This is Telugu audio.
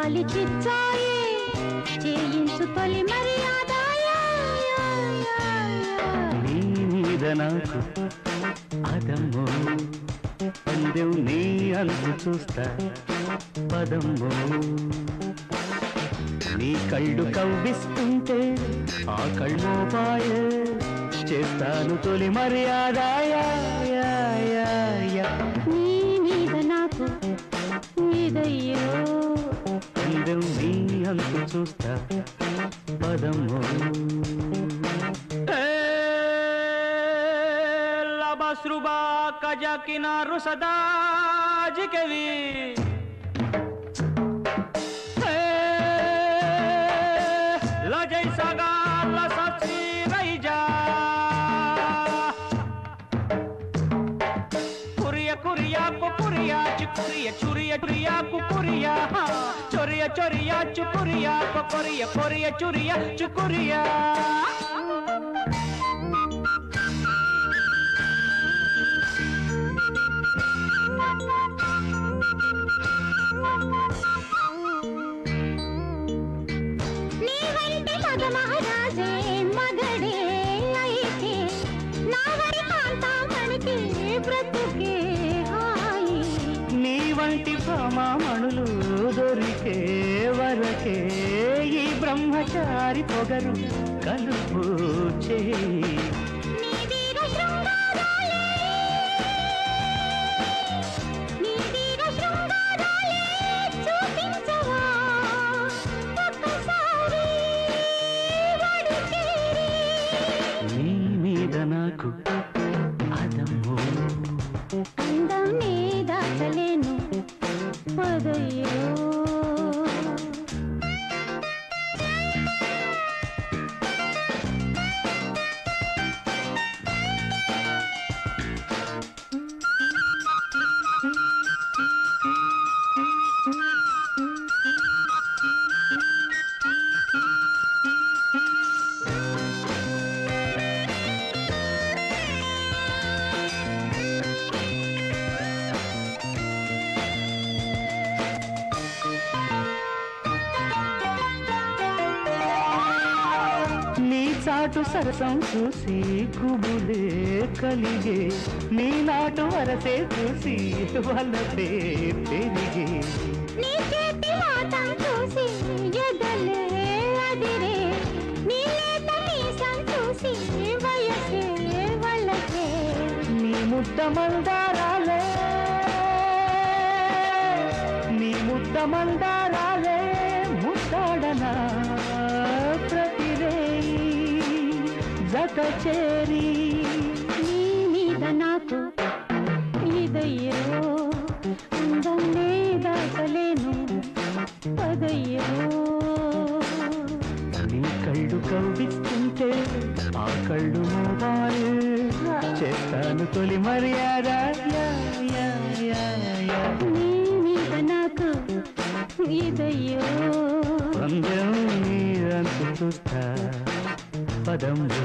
గాలి చిచ్చాయే చేయించు తొలి మర్యాద నీ మీద నాకు అదమ్మో పందెం నీ అంతు చూస్తా పదమ్మో నీ కళ్ళు కవ్విస్తుంటే ఆ కళ్ళు పాయే చేస్తాను తొలి మర్యాద నీ మీద నాకు ఇదయ్యో పందెం నీ అంతు చూస్తా పదమ్మో Labasruba kajakina rusada jikevi la jaisaga la satsi raija kuriya kuriya ko kuriya chukuriya churiya churiya ko kuriya choriya choriya chukuriya ko kuriya kuriya churiya chukuriya महाराजे मगड़े आई थे नावरी कांता मन के व्रत के हाई नी वंटी भामामणुलु दोरिके वरके ई ब्रह्मचारी पोगरु कलुपु चेयि नी वीर शृंगाराले చూపించవా ఒక్కసారి నాకు అదమ్మో అందం నీ దాచలేను పదయ్యో చాటు సరసం చూసి గుబులే కలిగే నీ నాటు వరసే చూసి వలపే పెరిగే నీ చేతి మాటం చూసి ఎదలే అదిరే నీ లేత మీసం చూసి వయసే వలకే నీ ముద్ద మందారాలే ముద్దాడనా జత చేరి నీ మీద నాకు ఇదయ్యో అందం నీ దాచలేను పదయ్యో నీ కళ్ళు కవ్విస్తుంటే ఆ కళ్ళు మోబాయిల్ చేస్తాను తొలి మర్యాద నీ మీద నాకు ఇదయ్యో పందెం నీ అంతు చూస్తా పదంలో